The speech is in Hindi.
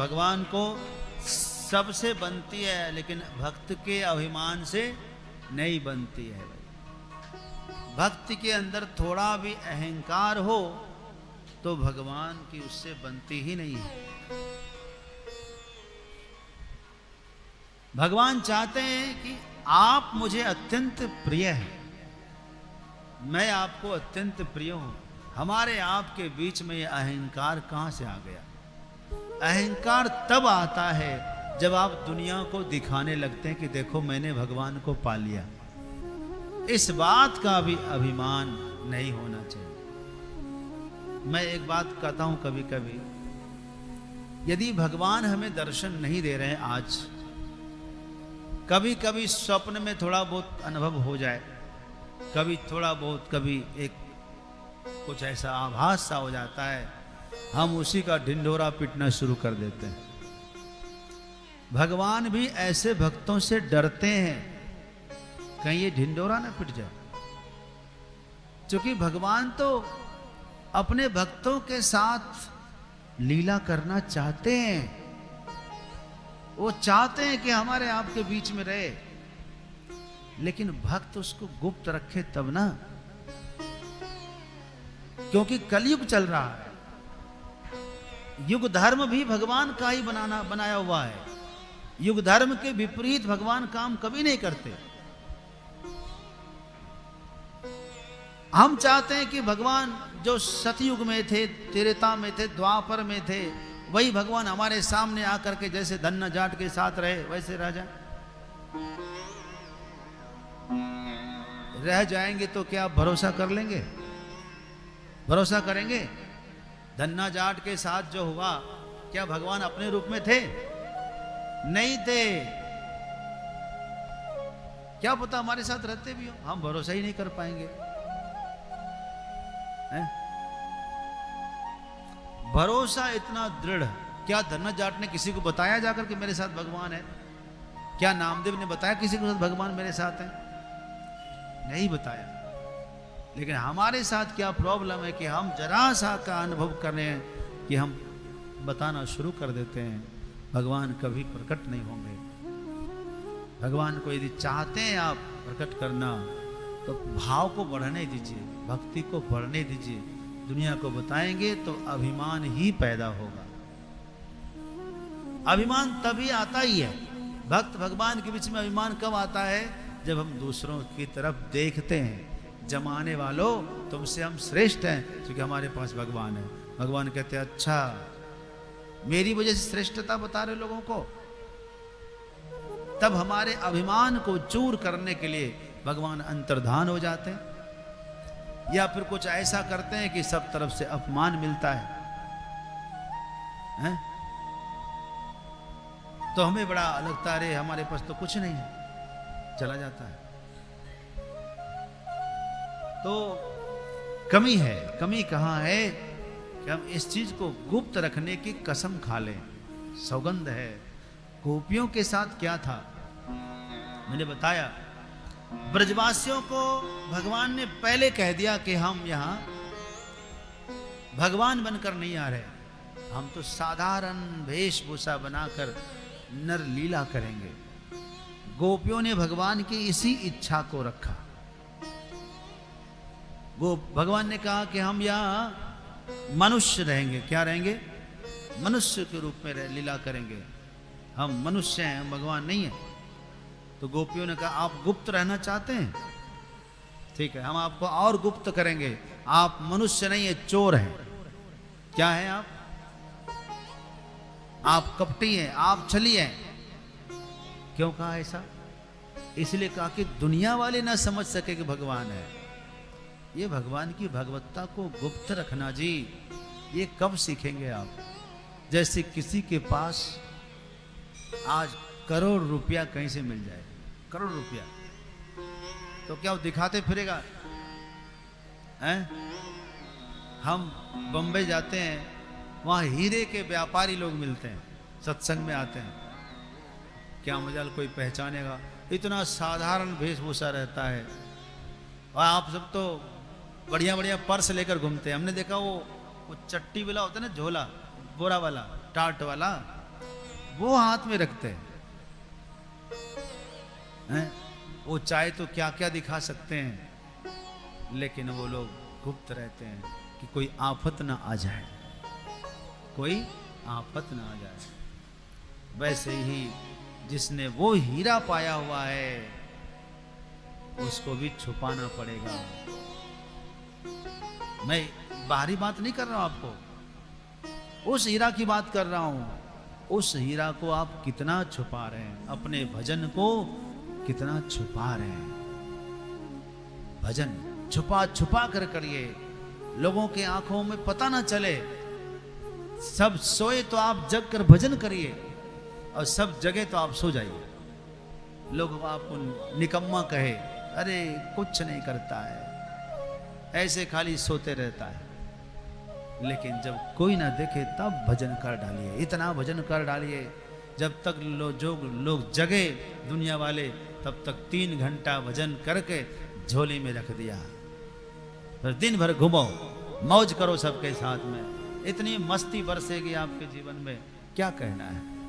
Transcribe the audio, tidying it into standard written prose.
भगवान को सबसे बनती है, लेकिन भक्त के अभिमान से नहीं बनती है। भक्ति के अंदर थोड़ा भी अहंकार हो तो भगवान की उससे बनती ही नहीं है। भगवान चाहते हैं कि आप मुझे अत्यंत प्रिय हैं, मैं आपको अत्यंत प्रिय हूं। हमारे आपके बीच में यह अहंकार कहां से आ गया? अहंकार तब आता है जब आप दुनिया को दिखाने लगते हैं कि देखो मैंने भगवान को पा लिया। इस बात का भी अभिमान नहीं होना चाहिए। मैं एक बात कहता हूं, कभी कभी यदि भगवान हमें दर्शन नहीं दे रहे हैं आज, कभी कभी स्वप्न में थोड़ा बहुत अनुभव हो जाए, कभी थोड़ा बहुत, कभी एक कुछ ऐसा आभास सा हो जाता है, हम उसी का ढिंढोरा पीटना शुरू कर देते हैं। भगवान भी ऐसे भक्तों से डरते हैं कहीं ये ढिंढोरा ना पिट जाए, क्योंकि भगवान तो अपने भक्तों के साथ लीला करना चाहते हैं। वो चाहते हैं कि हमारे आपके बीच में रहे, लेकिन भक्त उसको गुप्त रखे तब ना, क्योंकि कलयुग चल रहा है। युग धर्म भी भगवान का ही बनाया हुआ है। युग धर्म के विपरीत भगवान काम कभी नहीं करते। हम चाहते हैं कि भगवान जो सतयुग में थे, त्रेता में थे, द्वापर में थे, वही भगवान हमारे सामने आकर के जैसे धन्ना जाट के साथ रहे वैसे रह जाए। रह जाएंगे तो क्या आप भरोसा कर लेंगे? भरोसा करेंगे? धन्ना जाट के साथ जो हुआ, क्या भगवान अपने रूप में थे? नहीं थे। क्या पता हमारे साथ रहते भी हो, हम भरोसा ही नहीं कर पाएंगे। भरोसा इतना दृढ़, क्या धन्ना जाट ने किसी को बताया जाकर कि मेरे साथ भगवान है? क्या नामदेव ने बताया किसी को भगवान मेरे साथ है? नहीं बताया। लेकिन हमारे साथ क्या प्रॉब्लम है कि हम जरा सा का अनुभव कर रहे हैं कि हम बताना शुरू कर देते हैं भगवान कभी प्रकट नहीं होंगे। भगवान को यदि चाहते हैं आप प्रकट करना, तो भाव को बढ़ने दीजिए, भक्ति को बढ़ने दीजिए। दुनिया को बताएंगे तो अभिमान ही पैदा होगा। अभिमान तभी आता ही है, भक्त भगवान के बीच में अभिमान कब आता है? जब हम दूसरों की तरफ देखते हैं, जमाने वालों तुमसे हम श्रेष्ठ हैं क्योंकि हमारे पास भगवान है। भगवान कहते हैं अच्छा, मेरी वजह से श्रेष्ठता बता रहे लोगों को। तब हमारे अभिमान को चूर करने के लिए भगवान अंतर्धान हो जाते हैं, या फिर कुछ ऐसा करते हैं कि सब तरफ से अपमान मिलता है? तो हमें बड़ा लगता है हमारे पास तो कुछ नहीं है, चला जाता है। तो कमी है। कमी कहां है कि हम इस चीज को गुप्त रखने की कसम खा लें। सौगंध है। गोपियों के साथ क्या था मैंने बताया। ब्रजवासियों को भगवान ने पहले कह दिया कि हम यहां भगवान बनकर नहीं आ रहे, हम तो साधारण वेशभूषा बनाकर नर लीला करेंगे। गोपियों ने भगवान की इसी इच्छा को रखा। वो भगवान ने कहा कि हम यहां मनुष्य रहेंगे। क्या रहेंगे? मनुष्य के रूप में लीला करेंगे। हम मनुष्य हैं, हम भगवान नहीं है। तो गोपियों ने कहा आप गुप्त रहना चाहते हैं, ठीक है, हम आपको और गुप्त करेंगे। आप मनुष्य नहीं है, चोर हैं। क्या है आप कपटी हैं, आप छली हैं। क्यों कहा ऐसा? इसलिए कहा कि दुनिया वाले ना समझ सके कि भगवान है। ये भगवान की भगवत्ता को गुप्त रखना जी, ये कब सीखेंगे आप? जैसे किसी के पास आज करोड़ रुपया कहीं से मिल जाए, करोड़ रुपया, तो क्या वो दिखाते फिरेगा? हैं? हम बम्बई जाते हैं, वहां हीरे के व्यापारी लोग मिलते हैं, सत्संग में आते हैं। क्या मजाल कोई पहचानेगा? इतना साधारण वेशभूषा रहता है, और आप सब तो बढ़िया बढ़िया पर्स लेकर घूमते हैं। हमने देखा वो चट्टी वाला होता है ना, झोला, बोरा वाला, टाट वाला, वो हाथ में रखते हैं। वो चाहे तो क्या क्या दिखा सकते हैं, लेकिन वो लोग गुप्त रहते हैं कि कोई आफत ना आ जाए, कोई आफत ना आ जाए। वैसे ही जिसने वो हीरा पाया हुआ है उसको भी छुपाना पड़ेगा। मैं बाहरी बात नहीं कर रहा हूं आपको, उस हीरा की बात कर रहा हूं। उस हीरा को आप कितना छुपा रहे हैं, अपने भजन को कितना छुपा रहे हैं। भजन छुपा छुपा कर करिए, लोगों के आंखों में पता ना चले। सब सोए तो आप जग कर भजन करिए, और सब जगह तो आप सो जाइए। लोग आपको निकम्मा कहे, अरे कुछ नहीं करता है, ऐसे खाली सोते रहता है। लेकिन जब कोई ना देखे तब भजन कर डालिए, इतना भजन कर डालिए जब तक जो लोग जगे दुनिया वाले, तब तक 3 घंटा भजन करके झोली में रख दिया। फिर दिन भर घूमो, मौज करो सबके साथ में, इतनी मस्ती बरसेगी आपके जीवन में, क्या कहना है।